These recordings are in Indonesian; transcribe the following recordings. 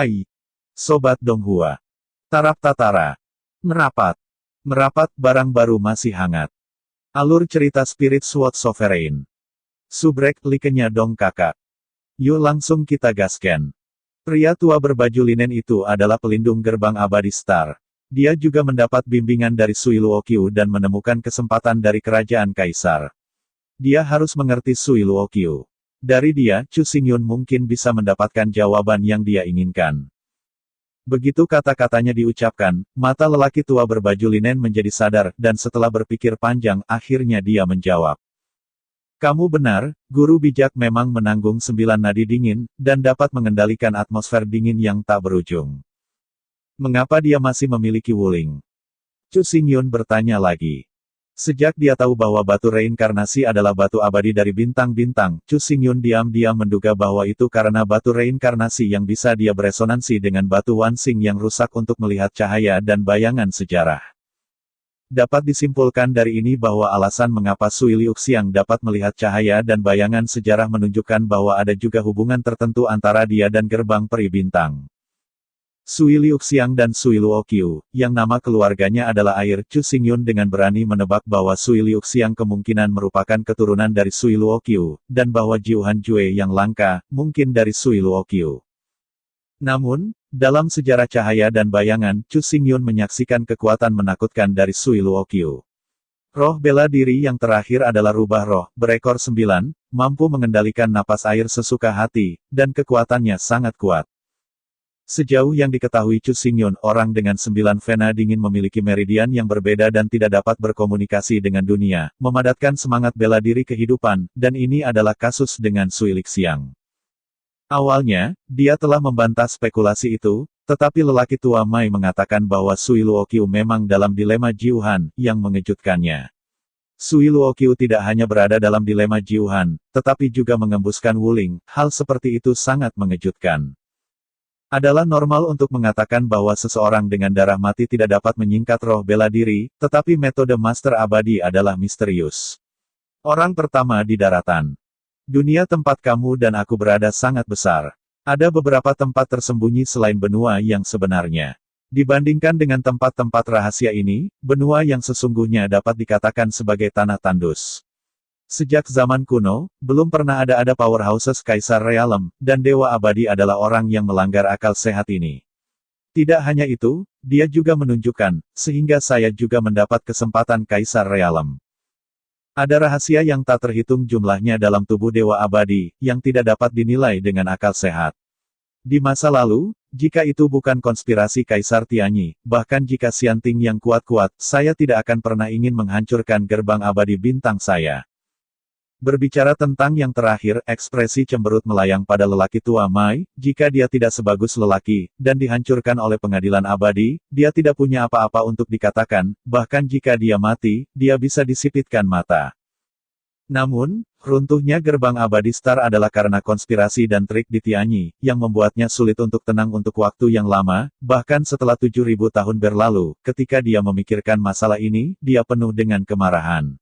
Hai, Sobat Donghua. Tarap Tatara. Merapat. Merapat, barang baru masih hangat. Alur cerita Spirit Sword Sovereign. Subrek, likenya dong kakak. Yuk langsung kita gasken. Pria tua berbaju linen itu adalah pelindung gerbang abadi Star. Dia juga mendapat bimbingan dari Sui Luokyu dan menemukan kesempatan dari kerajaan kaisar. Dia harus mengerti Sui Luokyu. Dari dia, Chu Xingyun mungkin bisa mendapatkan jawaban yang dia inginkan. Begitu kata-katanya diucapkan, mata lelaki tua berbaju linen menjadi sadar, dan setelah berpikir panjang, akhirnya dia menjawab. Kamu benar, guru bijak memang menanggung 9 nadi dingin, dan dapat mengendalikan atmosfer dingin yang tak berujung. Mengapa dia masih memiliki wuling? Chu Xingyun bertanya lagi. Sejak dia tahu bahwa batu reinkarnasi adalah batu abadi dari bintang-bintang, Chu Xingyun diam-diam menduga bahwa itu karena batu reinkarnasi yang bisa dia beresonansi dengan batu Wansing yang rusak untuk melihat cahaya dan bayangan sejarah. Dapat disimpulkan dari ini bahwa alasan mengapa Sui Liuxiang dapat melihat cahaya dan bayangan sejarah menunjukkan bahwa ada juga hubungan tertentu antara dia dan gerbang peri bintang. Sui Liuxiang dan Sui Luokyu, yang nama keluarganya adalah air, Chu Xingyun dengan berani menebak bahwa Sui Liuxiang kemungkinan merupakan keturunan dari Sui Luokyu, dan bahwa Jiuhan Jue yang langka, mungkin dari Sui Luokyu. Namun, dalam sejarah cahaya dan bayangan, Chu Xingyun menyaksikan kekuatan menakutkan dari Sui Luokyu. Roh bela diri yang terakhir adalah rubah roh, berekor 9, mampu mengendalikan napas air sesuka hati, dan kekuatannya sangat kuat. Sejauh yang diketahui Chu Xingyun, orang dengan 9 vena dingin memiliki meridian yang berbeda dan tidak dapat berkomunikasi dengan dunia, memadatkan semangat bela diri kehidupan, dan ini adalah kasus dengan Sui Liuxiang. Awalnya, dia telah membantah spekulasi itu, tetapi lelaki tua Mai mengatakan bahwa Sui Luokyu memang dalam dilema Jiuhan, yang mengejutkannya. Sui Luokyu tidak hanya berada dalam dilema Jiuhan, tetapi juga mengembuskan wuling, hal seperti itu sangat mengejutkan. Adalah normal untuk mengatakan bahwa seseorang dengan darah mati tidak dapat menyingkat roh bela diri, tetapi metode Master Abadi adalah misterius. Orang pertama di daratan. Dunia tempat kamu dan aku berada sangat besar. Ada beberapa tempat tersembunyi selain benua yang sebenarnya. Dibandingkan dengan tempat-tempat rahasia ini, benua yang sesungguhnya dapat dikatakan sebagai tanah tandus. Sejak zaman kuno, belum pernah ada powerhouses Kaisar Realm, dan Dewa Abadi adalah orang yang melanggar akal sehat ini. Tidak hanya itu, dia juga menunjukkan, sehingga saya juga mendapat kesempatan Kaisar Realm. Ada rahasia yang tak terhitung jumlahnya dalam tubuh Dewa Abadi, yang tidak dapat dinilai dengan akal sehat. Di masa lalu, jika itu bukan konspirasi Kaisar Tianyi, bahkan jika Xianting yang kuat-kuat, saya tidak akan pernah ingin menghancurkan gerbang abadi bintang saya. Berbicara tentang yang terakhir, ekspresi cemberut melayang pada lelaki tua Mai, jika dia tidak sebagus lelaki, dan dihancurkan oleh pengadilan abadi, dia tidak punya apa-apa untuk dikatakan, bahkan jika dia mati, dia bisa disipitkan mata. Namun, runtuhnya gerbang abadi Star adalah karena konspirasi dan trik di Tianyi, yang membuatnya sulit untuk tenang untuk waktu yang lama, bahkan setelah 7.000 tahun berlalu, ketika dia memikirkan masalah ini, dia penuh dengan kemarahan.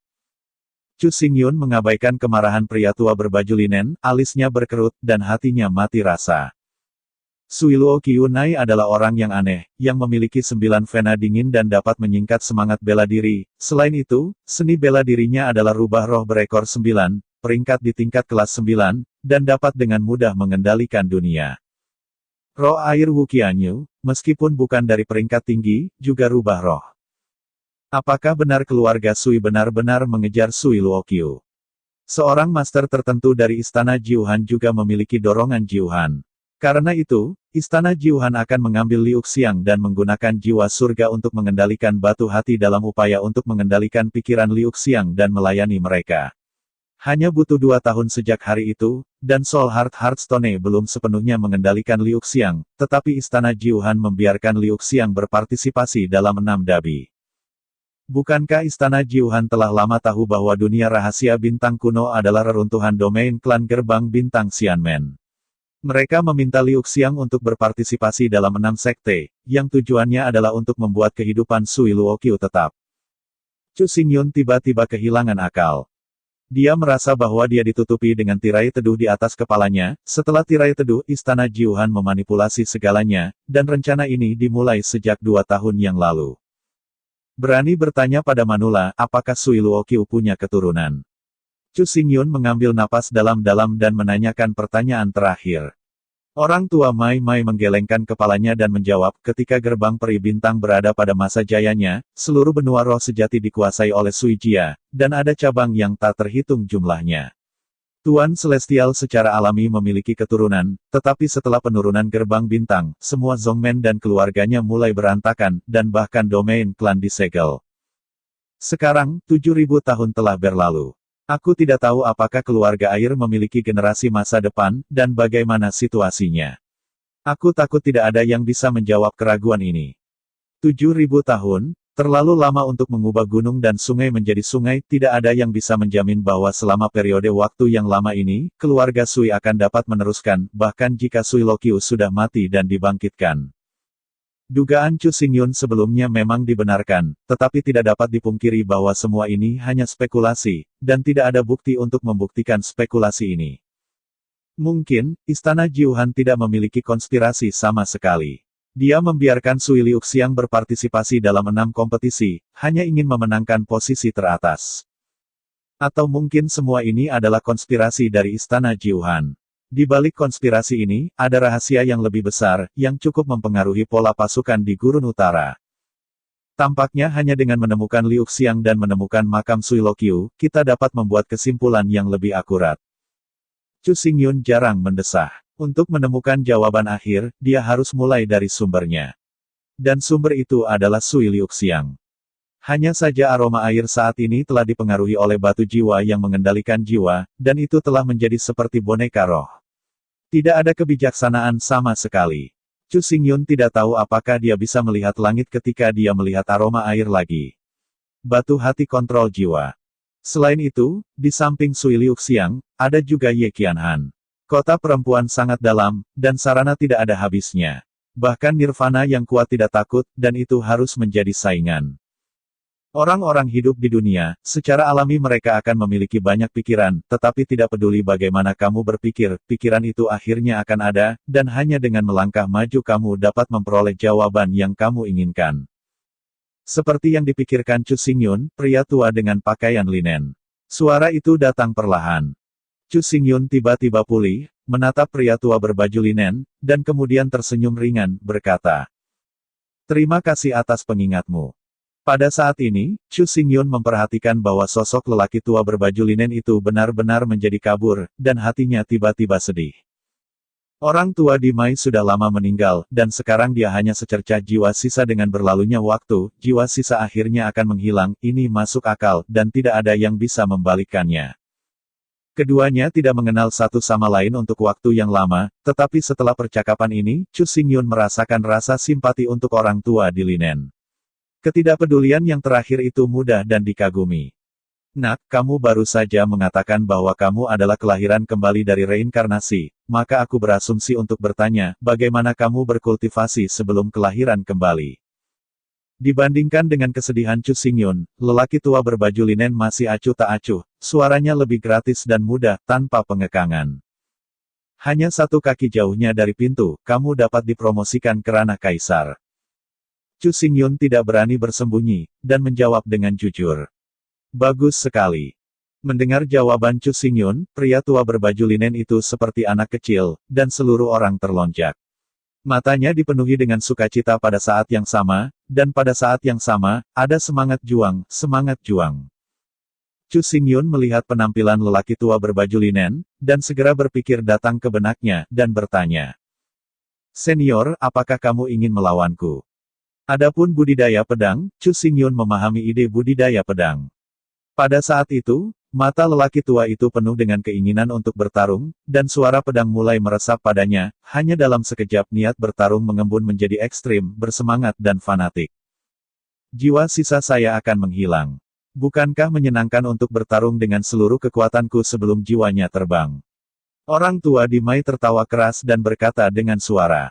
Chu Xingyun mengabaikan kemarahan pria tua berbaju linen, alisnya berkerut, dan hatinya mati rasa. Sui Luokyu Nai adalah orang yang aneh, yang memiliki 9 vena dingin dan dapat menyingkat semangat bela diri. Selain itu, seni bela dirinya adalah rubah roh berekor 9, peringkat di tingkat kelas 9, dan dapat dengan mudah mengendalikan dunia. Roh air Wuqianyu, meskipun bukan dari peringkat tinggi, juga rubah roh. Apakah benar keluarga Sui benar-benar mengejar Sui Luokyu? Seorang master tertentu dari Istana Jiuhan juga memiliki dorongan Jiuhan. Karena itu, Istana Jiuhan akan mengambil Liuxiang dan menggunakan jiwa surga untuk mengendalikan batu hati dalam upaya untuk mengendalikan pikiran Liuxiang dan melayani mereka. Hanya butuh 2 tahun sejak hari itu, dan Soul Heart Heartstone belum sepenuhnya mengendalikan Liuxiang, tetapi Istana Jiuhan membiarkan Liuxiang berpartisipasi dalam 6 dabi. Bukankah Istana Jiuhan telah lama tahu bahwa dunia rahasia bintang kuno adalah reruntuhan domain klan gerbang bintang Xianmen? Mereka meminta Liuxiang untuk berpartisipasi dalam 6 sekte, yang tujuannya adalah untuk membuat kehidupan Sui Luokyu tetap. Chu Xingyun tiba-tiba kehilangan akal. Dia merasa bahwa dia ditutupi dengan tirai teduh di atas kepalanya. Setelah tirai teduh, Istana Jiuhan memanipulasi segalanya, dan rencana ini dimulai sejak 2 tahun yang lalu. Berani bertanya pada Manula, apakah Sui Luoqiu punya keturunan? Chu Xingyun mengambil napas dalam-dalam dan menanyakan pertanyaan terakhir. Orang tua Mai Mai menggelengkan kepalanya dan menjawab, ketika gerbang peri bintang berada pada masa jayanya, seluruh benua roh sejati dikuasai oleh Sui Jia, dan ada cabang yang tak terhitung jumlahnya. Tuan Celestial secara alami memiliki keturunan, tetapi setelah penurunan gerbang bintang, semua Zongmen dan keluarganya mulai berantakan, dan bahkan domain klan disegel. Sekarang, 7.000 tahun telah berlalu. Aku tidak tahu apakah keluarga air memiliki generasi masa depan, dan bagaimana situasinya. Aku takut tidak ada yang bisa menjawab keraguan ini. 7.000 tahun, terlalu lama untuk mengubah gunung dan sungai menjadi sungai, tidak ada yang bisa menjamin bahwa selama periode waktu yang lama ini, keluarga Sui akan dapat meneruskan, bahkan jika Sui Luoqiu sudah mati dan dibangkitkan. Dugaan Chu Xingyun sebelumnya memang dibenarkan, tetapi tidak dapat dipungkiri bahwa semua ini hanya spekulasi, dan tidak ada bukti untuk membuktikan spekulasi ini. Mungkin, Istana Jiuhan tidak memiliki konspirasi sama sekali. Dia membiarkan Sui Liuxiang berpartisipasi dalam 6 kompetisi, hanya ingin memenangkan posisi teratas. Atau mungkin semua ini adalah konspirasi dari Istana Jiuhan. Di balik konspirasi ini, ada rahasia yang lebih besar, yang cukup mempengaruhi pola pasukan di Gurun Utara. Tampaknya hanya dengan menemukan Liuxiang dan menemukan makam Sui Luoqiu, kita dapat membuat kesimpulan yang lebih akurat. Chu Xingyun jarang mendesah. Untuk menemukan jawaban akhir, dia harus mulai dari sumbernya. Dan sumber itu adalah Sui Liuxiang. Hanya saja aroma air saat ini telah dipengaruhi oleh batu jiwa yang mengendalikan jiwa, dan itu telah menjadi seperti boneka roh. Tidak ada kebijaksanaan sama sekali. Chu Xingyun tidak tahu apakah dia bisa melihat langit ketika dia melihat aroma air lagi. Batu hati kontrol jiwa. Selain itu, di samping Sui Liuxiang, ada juga Ye Qianhan. Kota perempuan sangat dalam, dan sarana tidak ada habisnya. Bahkan nirvana yang kuat tidak takut, dan itu harus menjadi saingan. Orang-orang hidup di dunia, secara alami mereka akan memiliki banyak pikiran, tetapi tidak peduli bagaimana kamu berpikir, pikiran itu akhirnya akan ada, dan hanya dengan melangkah maju kamu dapat memperoleh jawaban yang kamu inginkan. Seperti yang dipikirkan Chu Xingyun, pria tua dengan pakaian linen. Suara itu datang perlahan. Chu Xingyun tiba-tiba pulih, menatap pria tua berbaju linen, dan kemudian tersenyum ringan, berkata, "Terima kasih atas pengingatmu." Pada saat ini, Chu Xingyun memperhatikan bahwa sosok lelaki tua berbaju linen itu benar-benar menjadi kabur, dan hatinya tiba-tiba sedih. Orang tua di Mai sudah lama meninggal, dan sekarang dia hanya secercah jiwa sisa dengan berlalunya waktu, jiwa sisa akhirnya akan menghilang, ini masuk akal, dan tidak ada yang bisa membalikkannya. Keduanya tidak mengenal satu sama lain untuk waktu yang lama, tetapi setelah percakapan ini, Chu Xingyun merasakan rasa simpati untuk orang tua di linen. Ketidakpedulian yang terakhir itu mudah dan dikagumi. "Nak, kamu baru saja mengatakan bahwa kamu adalah kelahiran kembali dari reinkarnasi, maka aku berasumsi untuk bertanya, bagaimana kamu berkultivasi sebelum kelahiran kembali?" Dibandingkan dengan kesedihan Chu Xingyun, lelaki tua berbaju linen masih acuh tak acuh, suaranya lebih gratis dan mudah, tanpa pengekangan. "Hanya 1 kaki jauhnya dari pintu, kamu dapat dipromosikan ke ranah kaisar." Chu Xingyun tidak berani bersembunyi, dan menjawab dengan jujur. "Bagus sekali." Mendengar jawaban Chu Xingyun, pria tua berbaju linen itu seperti anak kecil, dan seluruh orang terlonjak. Matanya dipenuhi dengan sukacita pada saat yang sama, dan pada saat yang sama, ada semangat juang, semangat juang. Chu Xingyun melihat penampilan lelaki tua berbaju linen, dan segera berpikir datang ke benaknya, dan bertanya. "Senior, apakah kamu ingin melawanku?" Adapun budidaya pedang, Chu Xingyun memahami ide budidaya pedang. Pada saat itu, mata lelaki tua itu penuh dengan keinginan untuk bertarung, dan suara pedang mulai meresap padanya, hanya dalam sekejap niat bertarung mengembun menjadi ekstrim, bersemangat dan fanatik. "Jiwa sisa saya akan menghilang. Bukankah menyenangkan untuk bertarung dengan seluruh kekuatanku sebelum jiwanya terbang?" Orang tua di Mai tertawa keras dan berkata dengan suara.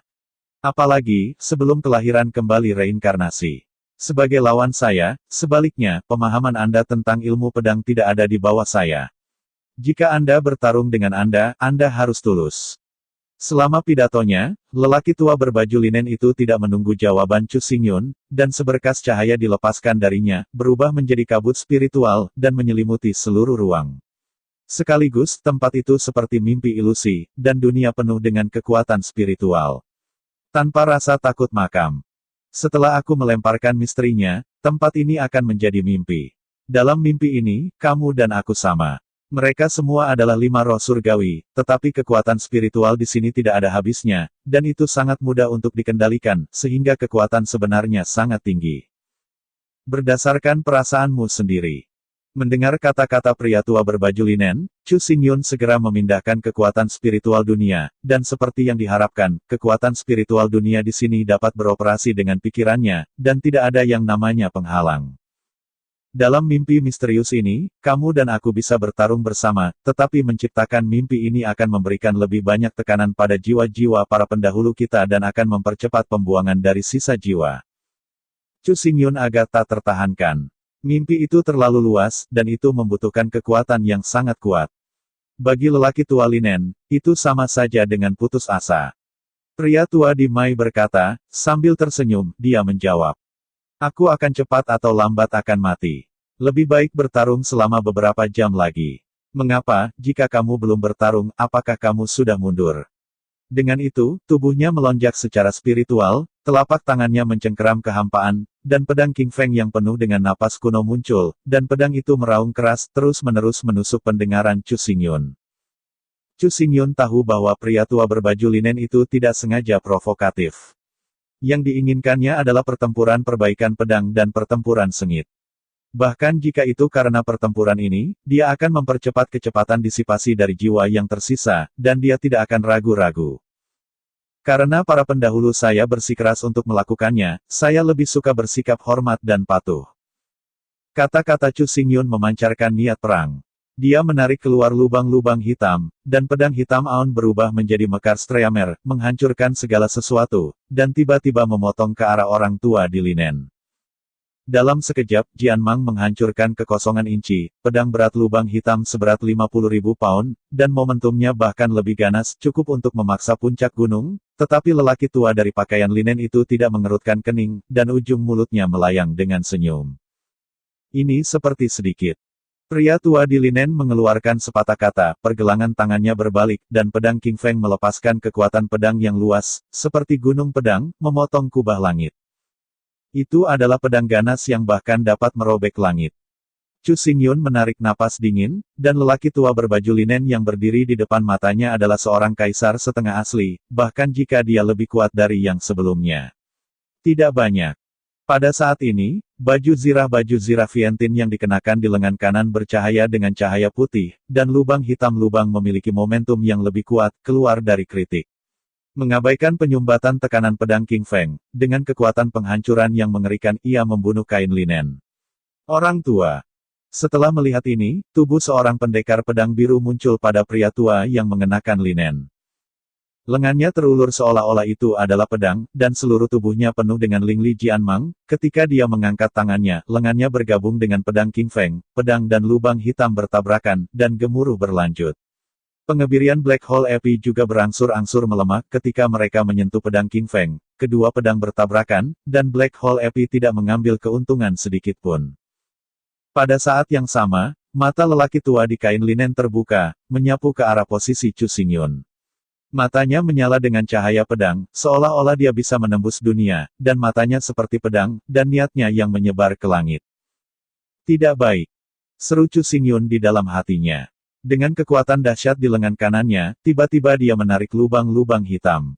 "Apalagi, sebelum kelahiran kembali reinkarnasi. Sebagai lawan saya, sebaliknya, pemahaman Anda tentang ilmu pedang tidak ada di bawah saya. Jika Anda bertarung dengan Anda harus tulus. Selama pidatonya, lelaki tua berbaju linen itu tidak menunggu jawaban Chu Xingyun, dan seberkas cahaya dilepaskan darinya, berubah menjadi kabut spiritual, dan menyelimuti seluruh ruang. Sekaligus, tempat itu seperti mimpi ilusi, dan dunia penuh dengan kekuatan spiritual. Tanpa rasa takut makam. Setelah aku melemparkan misterinya, tempat ini akan menjadi mimpi. Dalam mimpi ini, kamu dan aku sama. Mereka semua adalah 5 roh surgawi, tetapi kekuatan spiritual di sini tidak ada habisnya, dan itu sangat mudah untuk dikendalikan, sehingga kekuatan sebenarnya sangat tinggi. Berdasarkan perasaanmu sendiri. Mendengar kata-kata pria tua berbaju linen, Chu Xingyun segera memindahkan kekuatan spiritual dunia, dan seperti yang diharapkan, kekuatan spiritual dunia di sini dapat beroperasi dengan pikirannya, dan tidak ada yang namanya penghalang. Dalam mimpi misterius ini, kamu dan aku bisa bertarung bersama, tetapi menciptakan mimpi ini akan memberikan lebih banyak tekanan pada jiwa-jiwa para pendahulu kita dan akan mempercepat pembuangan dari sisa jiwa. Chu Xingyun agak tak tertahankan. Mimpi itu terlalu luas, dan itu membutuhkan kekuatan yang sangat kuat. Bagi lelaki tua linen, itu sama saja dengan putus asa. Pria tua di Mai berkata, sambil tersenyum, dia menjawab. Aku akan cepat atau lambat akan mati. Lebih baik bertarung selama beberapa jam lagi. Mengapa, jika kamu belum bertarung, apakah kamu sudah mundur? Dengan itu, tubuhnya melonjak secara spiritual, telapak tangannya mencengkeram kehampaan, dan pedang King Feng yang penuh dengan napas kuno muncul, dan pedang itu meraung keras, terus-menerus menusuk pendengaran Chu Xingyun. Chu Xingyun tahu bahwa pria tua berbaju linen itu tidak sengaja provokatif. Yang diinginkannya adalah pertempuran perbaikan pedang dan pertempuran sengit. Bahkan jika itu karena pertempuran ini, dia akan mempercepat kecepatan disipasi dari jiwa yang tersisa, dan dia tidak akan ragu-ragu. Karena para pendahulu saya bersikeras untuk melakukannya, saya lebih suka bersikap hormat dan patuh. Kata-kata Chu Xingyun memancarkan niat perang. Dia menarik keluar lubang-lubang hitam, dan pedang hitam Aon berubah menjadi mekar streamer, menghancurkan segala sesuatu, dan tiba-tiba memotong ke arah orang tua di linen. Dalam sekejap, Jian Mang menghancurkan kekosongan inci, pedang berat lubang hitam seberat 50.000 pound, dan momentumnya bahkan lebih ganas, cukup untuk memaksa puncak gunung, tetapi lelaki tua dari pakaian linen itu tidak mengerutkan kening, dan ujung mulutnya melayang dengan senyum. Ini seperti sedikit. Pria tua di linen mengeluarkan sepatah kata, pergelangan tangannya berbalik, dan pedang King Feng melepaskan kekuatan pedang yang luas, seperti gunung pedang, memotong kubah langit. Itu adalah pedang ganas yang bahkan dapat merobek langit. Chu Xingyun menarik napas dingin, dan lelaki tua berbaju linen yang berdiri di depan matanya adalah seorang kaisar setengah asli, bahkan jika dia lebih kuat dari yang sebelumnya. Tidak banyak. Pada saat ini, baju zirah Vientin yang dikenakan di lengan kanan bercahaya dengan cahaya putih, dan lubang hitam lubang memiliki momentum yang lebih kuat, keluar dari kritik. Mengabaikan penyumbatan tekanan pedang King Feng, dengan kekuatan penghancuran yang mengerikan ia membunuh kain linen. Orang tua. Setelah melihat ini, tubuh seorang pendekar pedang biru muncul pada pria tua yang mengenakan linen. Lengannya terulur seolah-olah itu adalah pedang, dan seluruh tubuhnya penuh dengan Lingli Jianmang. Ketika dia mengangkat tangannya, lengannya bergabung dengan pedang King Feng, pedang dan lubang hitam bertabrakan, dan gemuruh berlanjut. Pengebirian Black Hole Epi juga berangsur-angsur melemah ketika mereka menyentuh pedang King Feng. Kedua pedang bertabrakan, dan Black Hole Epi tidak mengambil keuntungan sedikitpun. Pada saat yang sama, mata lelaki tua di kain linen terbuka, menyapu ke arah posisi Chu Xingyun. Matanya menyala dengan cahaya pedang, seolah-olah dia bisa menembus dunia, dan matanya seperti pedang, dan niatnya yang menyebar ke langit. Tidak baik. Seru Chu Xingyun di dalam hatinya. Dengan kekuatan dahsyat di lengan kanannya, tiba-tiba dia menarik lubang-lubang hitam.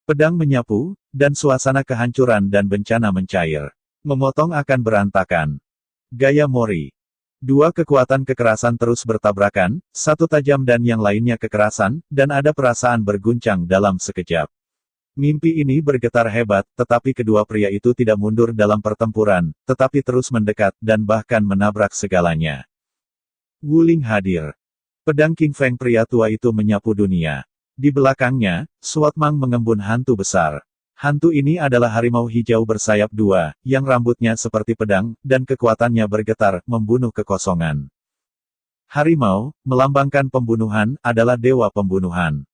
Pedang menyapu, dan suasana kehancuran dan bencana mencair. Memotong akan berantakan. Gaya Mori. Dua kekuatan kekerasan terus bertabrakan, satu tajam dan yang lainnya kekerasan, dan ada perasaan berguncang dalam sekejap. Mimpi ini bergetar hebat, tetapi kedua pria itu tidak mundur dalam pertempuran, tetapi terus mendekat, dan bahkan menabrak segalanya. Wuling hadir. Pedang King Feng pria tua itu menyapu dunia. Di belakangnya, Suat Mang mengembun hantu besar. Hantu ini adalah harimau hijau bersayap dua, yang rambutnya seperti pedang, dan kekuatannya bergetar, membunuh kekosongan. Harimau, melambangkan pembunuhan, adalah dewa pembunuhan.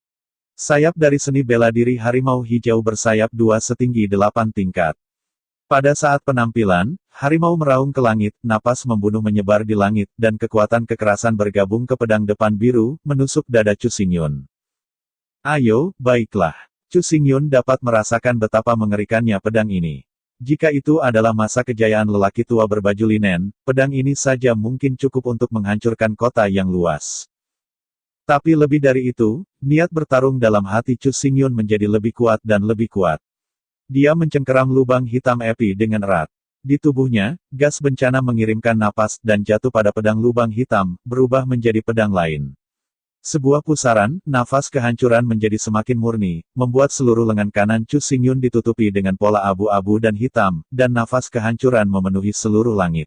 Sayap dari seni bela diri harimau hijau bersayap 2 setinggi 8 tingkat. Pada saat penampilan, harimau meraung ke langit, napas membunuh menyebar di langit, dan kekuatan kekerasan bergabung ke pedang depan biru, menusuk dada Chu Xingyun. Ayo, baiklah. Chu Xingyun dapat merasakan betapa mengerikannya pedang ini. Jika itu adalah masa kejayaan lelaki tua berbaju linen, pedang ini saja mungkin cukup untuk menghancurkan kota yang luas. Tapi lebih dari itu, niat bertarung dalam hati Chu Xingyun menjadi lebih kuat dan lebih kuat. Dia mencengkeram lubang hitam api dengan erat. Di tubuhnya, gas bencana mengirimkan napas dan jatuh pada pedang lubang hitam, berubah menjadi pedang lain. Sebuah pusaran, nafas kehancuran menjadi semakin murni, membuat seluruh lengan kanan Chu Xingyun ditutupi dengan pola abu-abu dan hitam, dan nafas kehancuran memenuhi seluruh langit.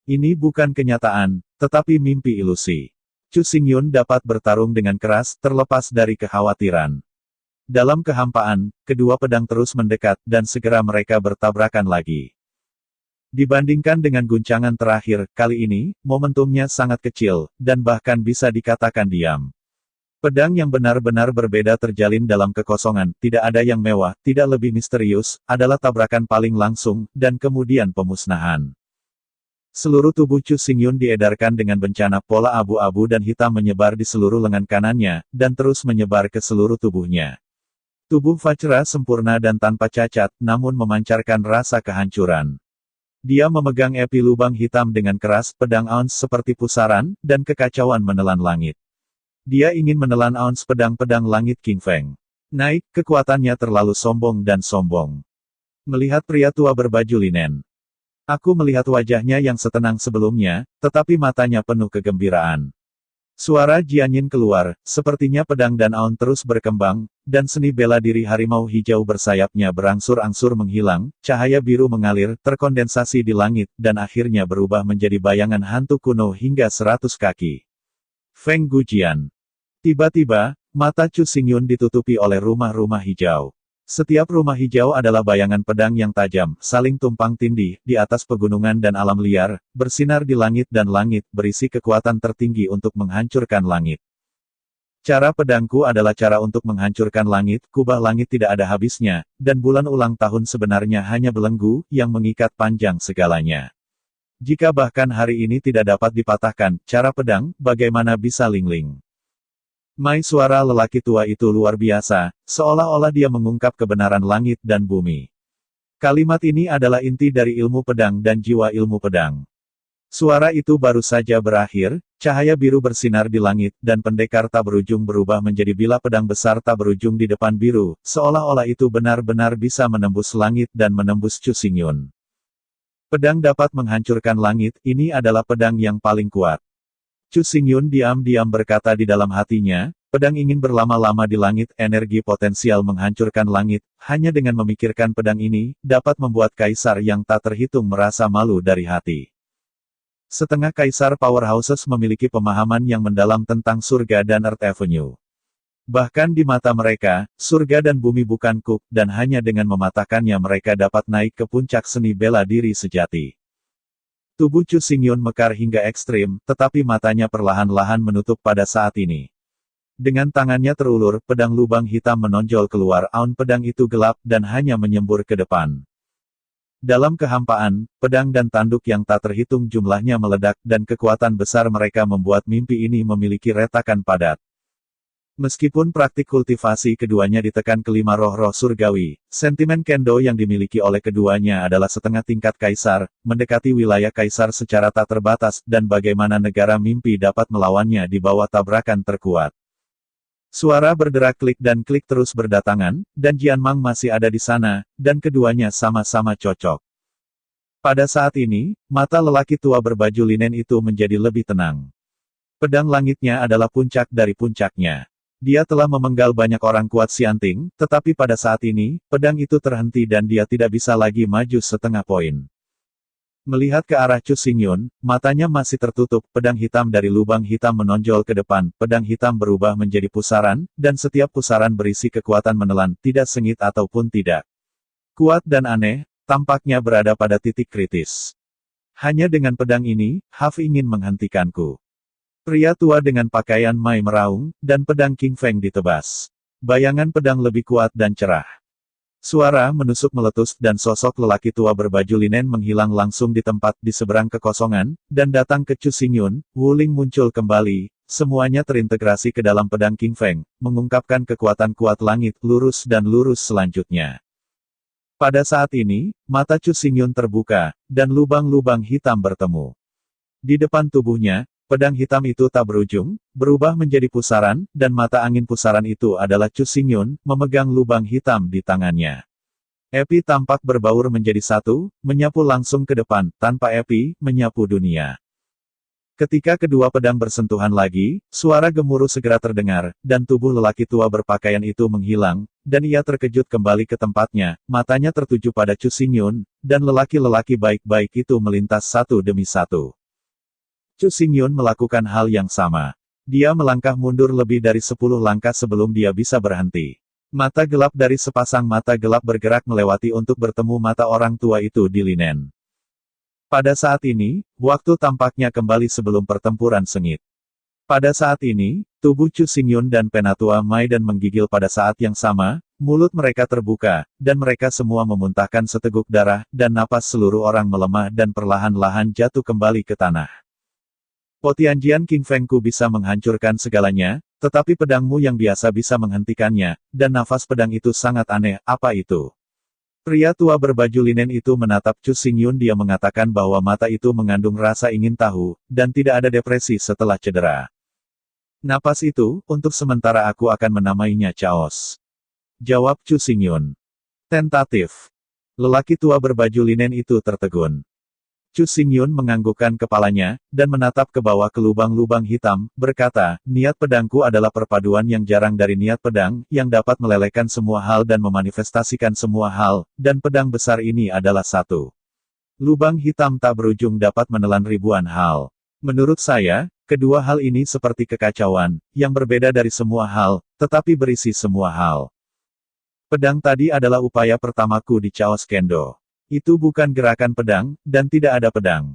Ini bukan kenyataan, tetapi mimpi ilusi. Chu Xingyun dapat bertarung dengan keras, terlepas dari kekhawatiran. Dalam kehampaan, kedua pedang terus mendekat, dan segera mereka bertabrakan lagi. Dibandingkan dengan guncangan terakhir, kali ini, momentumnya sangat kecil, dan bahkan bisa dikatakan diam. Pedang yang benar-benar berbeda terjalin dalam kekosongan, tidak ada yang mewah, tidak lebih misterius, adalah tabrakan paling langsung, dan kemudian pemusnahan. Seluruh tubuh Chu Xingyun diedarkan dengan bencana pola abu-abu dan hitam menyebar di seluruh lengan kanannya, dan terus menyebar ke seluruh tubuhnya. Tubuh Vajra sempurna dan tanpa cacat, namun memancarkan rasa kehancuran. Dia memegang epi lubang hitam dengan keras, pedang Aons seperti pusaran, dan kekacauan menelan langit. Dia ingin menelan Aons pedang-pedang langit King Feng. Naik, kekuatannya terlalu sombong dan sombong. Melihat pria tua berbaju linen. Aku melihat wajahnya yang setenang sebelumnya, tetapi matanya penuh kegembiraan. Suara Jianyin keluar, sepertinya pedang dan Aon terus berkembang, dan seni bela diri harimau hijau bersayapnya berangsur-angsur menghilang, cahaya biru mengalir, terkondensasi di langit, dan akhirnya berubah menjadi bayangan hantu kuno hingga 100 kaki. Feng Gujian. Tiba-tiba, mata Chu Xingyun ditutupi oleh rumah-rumah hijau. Setiap rumah hijau adalah bayangan pedang yang tajam, saling tumpang tindih, di atas pegunungan dan alam liar, bersinar di langit dan langit, berisi kekuatan tertinggi untuk menghancurkan langit. Cara pedangku adalah cara untuk menghancurkan langit, kubah langit tidak ada habisnya, dan bulan ulang tahun sebenarnya hanya belenggu, yang mengikat panjang segalanya. Jika bahkan hari ini tidak dapat dipatahkan, cara pedang, bagaimana bisa Lingling? Mai suara lelaki tua itu luar biasa, seolah-olah dia mengungkap kebenaran langit dan bumi. Kalimat ini adalah inti dari ilmu pedang dan jiwa ilmu pedang. Suara itu baru saja berakhir, cahaya biru bersinar di langit, dan pendekar tak berujung berubah menjadi bilah pedang besar tak berujung di depan biru, seolah-olah itu benar-benar bisa menembus langit dan menembus Chu Xingyun. Pedang dapat menghancurkan langit, ini adalah pedang yang paling kuat. Chu Xingyun diam-diam berkata di dalam hatinya, pedang ingin berlama-lama di langit, energi potensial menghancurkan langit, hanya dengan memikirkan pedang ini, dapat membuat kaisar yang tak terhitung merasa malu dari hati. Setengah kaisar powerhouses memiliki pemahaman yang mendalam tentang surga dan Earth Avenue. Bahkan di mata mereka, surga dan bumi bukan kuk, dan hanya dengan mematahkannya mereka dapat naik ke puncak seni bela diri sejati. Tubuh Chu Xingyun mekar hingga ekstrim, tetapi matanya perlahan-lahan menutup pada saat ini. Dengan tangannya terulur, pedang lubang hitam menonjol keluar, aun pedang itu gelap, dan hanya menyembur ke depan. Dalam kehampaan, pedang dan tanduk yang tak terhitung jumlahnya meledak, dan kekuatan besar mereka membuat mimpi ini memiliki retakan padat. Meskipun praktik kultivasi keduanya ditekan kelima roh-roh surgawi, sentimen kendo yang dimiliki oleh keduanya adalah setengah tingkat kaisar, mendekati wilayah kaisar secara tak terbatas, dan bagaimana negara mimpi dapat melawannya di bawah tabrakan terkuat. Suara berderak klik dan klik terus berdatangan, dan Jianmang masih ada di sana, dan keduanya sama-sama cocok. Pada saat ini, mata lelaki tua berbaju linen itu menjadi lebih tenang. Pedang langitnya adalah puncak dari puncaknya. Dia telah memenggal banyak orang kuat Xianting, tetapi pada saat ini, pedang itu terhenti dan dia tidak bisa lagi maju setengah poin. Melihat ke arah Chu Xingyun, matanya masih tertutup, pedang hitam dari lubang hitam menonjol ke depan, pedang hitam berubah menjadi pusaran, dan setiap pusaran berisi kekuatan menelan, tidak sengit ataupun tidak. Kuat dan aneh, tampaknya berada pada titik kritis. Hanya dengan pedang ini, Hav ingin menghentikanku. Pria tua dengan pakaian Mai meraung, dan pedang King Feng ditebas. Bayangan pedang lebih kuat dan cerah. Suara menusuk meletus dan sosok lelaki tua berbaju linen menghilang langsung di tempat di seberang kekosongan, dan datang ke Chu Xingyun. Wuling muncul kembali, semuanya terintegrasi ke dalam pedang King Feng, mengungkapkan kekuatan kuat langit, lurus dan lurus selanjutnya. Pada saat ini, mata Chu Xingyun terbuka, dan lubang-lubang hitam bertemu. Di depan tubuhnya, pedang hitam itu tak berujung, berubah menjadi pusaran, dan mata angin pusaran itu adalah Chu Xingyun, memegang lubang hitam di tangannya. Epi tampak berbaur menjadi satu, menyapu langsung ke depan, tanpa Epi, menyapu dunia. Ketika kedua pedang bersentuhan lagi, suara gemuruh segera terdengar, dan tubuh lelaki tua berpakaian itu menghilang, dan ia terkejut kembali ke tempatnya, matanya tertuju pada Chu Xingyun, dan lelaki-lelaki baik-baik itu melintas satu demi satu. Chu Xingyun melakukan hal yang sama. Dia melangkah mundur lebih dari 10 langkah sebelum dia bisa berhenti. Mata gelap dari sepasang mata gelap bergerak melewati untuk bertemu mata orang tua itu di linen. Pada saat ini, waktu tampaknya kembali sebelum pertempuran sengit. Pada saat ini, tubuh Chu Xingyun dan Penatua Mai dan menggigil pada saat yang sama, mulut mereka terbuka, dan mereka semua memuntahkan seteguk darah, dan napas seluruh orang melemah dan perlahan-lahan jatuh kembali ke tanah. Potianjian King Fengku bisa menghancurkan segalanya, tetapi pedangmu yang biasa bisa menghentikannya, dan nafas pedang itu sangat aneh, apa itu? Pria tua berbaju linen itu menatap Chu Xingyun. Dia mengatakan bahwa mata itu mengandung rasa ingin tahu, dan tidak ada depresi setelah cedera. Napas itu, untuk sementara aku akan menamainya Chaos. Jawab Chu Xingyun. Tentatif. Lelaki tua berbaju linen itu tertegun. Chu Xingyun menganggukkan kepalanya, dan menatap ke bawah ke lubang-lubang hitam, berkata, niat pedangku adalah perpaduan yang jarang dari niat pedang, yang dapat melelehkan semua hal dan memanifestasikan semua hal, dan pedang besar ini adalah satu. Lubang hitam tak berujung dapat menelan ribuan hal. Menurut saya, kedua hal ini seperti kekacauan, yang berbeda dari semua hal, tetapi berisi semua hal. Pedang tadi adalah upaya pertamaku di Chaos Kendo. Itu bukan gerakan pedang, dan tidak ada pedang.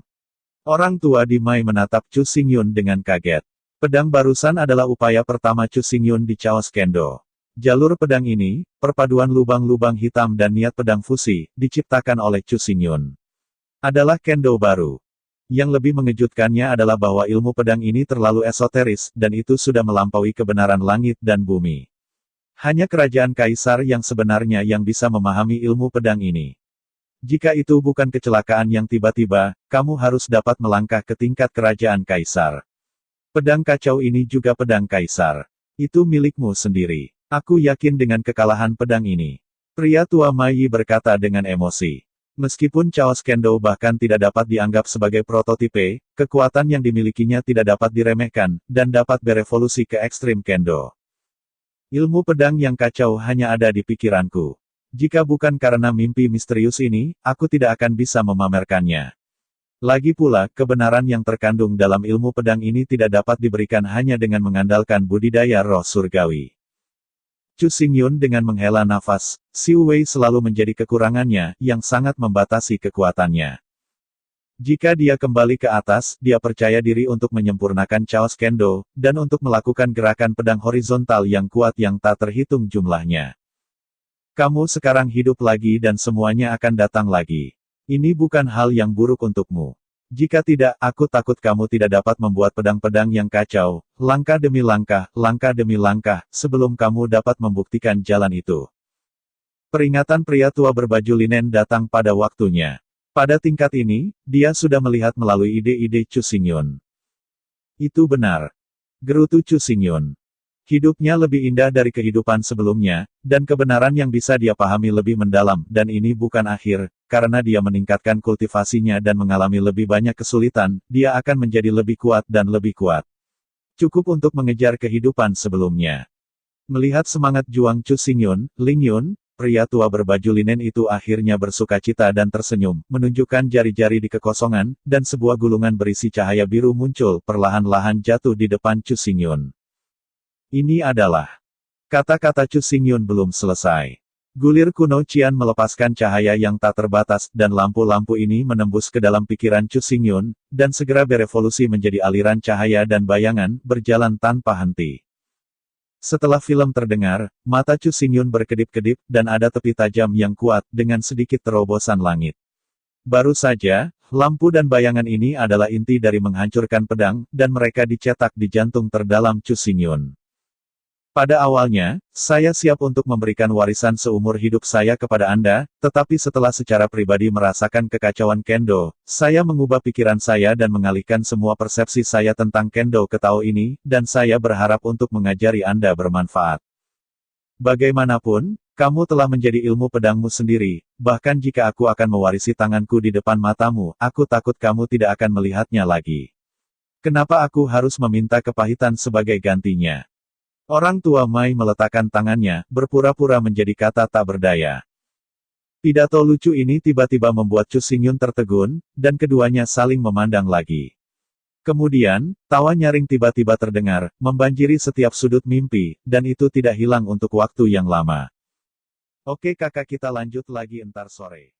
Orang tua di Mai menatap Chu Xingyun dengan kaget. Pedang barusan adalah upaya pertama Chu Xingyun di Chaos Kendo. Jalur pedang ini, perpaduan lubang-lubang hitam dan niat pedang fusi, diciptakan oleh Chu Xingyun. Adalah Kendo baru. Yang lebih mengejutkannya adalah bahwa ilmu pedang ini terlalu esoteris, dan itu sudah melampaui kebenaran langit dan bumi. Hanya kerajaan kaisar yang sebenarnya yang bisa memahami ilmu pedang ini. Jika itu bukan kecelakaan yang tiba-tiba, kamu harus dapat melangkah ke tingkat kerajaan kaisar. Pedang kacau ini juga pedang kaisar. Itu milikmu sendiri. Aku yakin dengan kekalahan pedang ini. Pria tua Mai berkata dengan emosi. Meskipun Chaos Kendo bahkan tidak dapat dianggap sebagai prototipe, kekuatan yang dimilikinya tidak dapat diremehkan, dan dapat berevolusi ke ekstrim Kendo. Ilmu pedang yang kacau hanya ada di pikiranku. Jika bukan karena mimpi misterius ini, aku tidak akan bisa memamerkannya. Lagi pula, kebenaran yang terkandung dalam ilmu pedang ini tidak dapat diberikan hanya dengan mengandalkan budidaya roh surgawi. Chu Xingyun dengan menghela nafas, Xiu Wei selalu menjadi kekurangannya, yang sangat membatasi kekuatannya. Jika dia kembali ke atas, dia percaya diri untuk menyempurnakan Chaos Kendo, dan untuk melakukan gerakan pedang horizontal yang kuat yang tak terhitung jumlahnya. Kamu sekarang hidup lagi dan semuanya akan datang lagi. Ini bukan hal yang buruk untukmu. Jika tidak, aku takut kamu tidak dapat membuat pedang-pedang yang kacau, langkah demi langkah, sebelum kamu dapat membuktikan jalan itu. Peringatan pria tua berbaju linen datang pada waktunya. Pada tingkat ini, dia sudah melihat melalui ide-ide Chu Xingyun. Itu benar. Gerutu Chu Xingyun. Hidupnya lebih indah dari kehidupan sebelumnya, dan kebenaran yang bisa dia pahami lebih mendalam, dan ini bukan akhir, karena dia meningkatkan kultivasinya dan mengalami lebih banyak kesulitan, dia akan menjadi lebih kuat dan lebih kuat. Cukup untuk mengejar kehidupan sebelumnya. Melihat semangat juang Chu Xingyun, Ling Yun, pria tua berbaju linen itu akhirnya bersukacita dan tersenyum, menunjukkan jari-jari di kekosongan, dan sebuah gulungan berisi cahaya biru muncul, perlahan-lahan jatuh di depan Chu Xingyun. Ini adalah. Kata-kata Chu Xingyun belum selesai. Gulir kuno Qian melepaskan cahaya yang tak terbatas, dan lampu-lampu ini menembus ke dalam pikiran Chu Xingyun, dan segera berevolusi menjadi aliran cahaya dan bayangan, berjalan tanpa henti. Setelah film terdengar, mata Chu Xingyun berkedip-kedip, dan ada tepi tajam yang kuat, dengan sedikit terobosan langit. Baru saja, lampu dan bayangan ini adalah inti dari menghancurkan pedang, dan mereka dicetak di jantung terdalam Chu Xingyun. Pada awalnya, saya siap untuk memberikan warisan seumur hidup saya kepada Anda, tetapi setelah secara pribadi merasakan kekacauan Kendo, saya mengubah pikiran saya dan mengalihkan semua persepsi saya tentang Kendo ke Tao ini, dan saya berharap untuk mengajari Anda bermanfaat. Bagaimanapun, kamu telah menjadi ilmu pedangmu sendiri, bahkan jika aku akan mewarisi tanganku di depan matamu, aku takut kamu tidak akan melihatnya lagi. Kenapa aku harus meminta kepahitan sebagai gantinya? Orang tua Mai meletakkan tangannya, berpura-pura menjadi kata tak berdaya. Pidato lucu ini tiba-tiba membuat Chu Xingyun tertegun, dan keduanya saling memandang lagi. Kemudian, tawa nyaring tiba-tiba terdengar, membanjiri setiap sudut mimpi, dan itu tidak hilang untuk waktu yang lama. Oke kakak, kita lanjut lagi entar sore.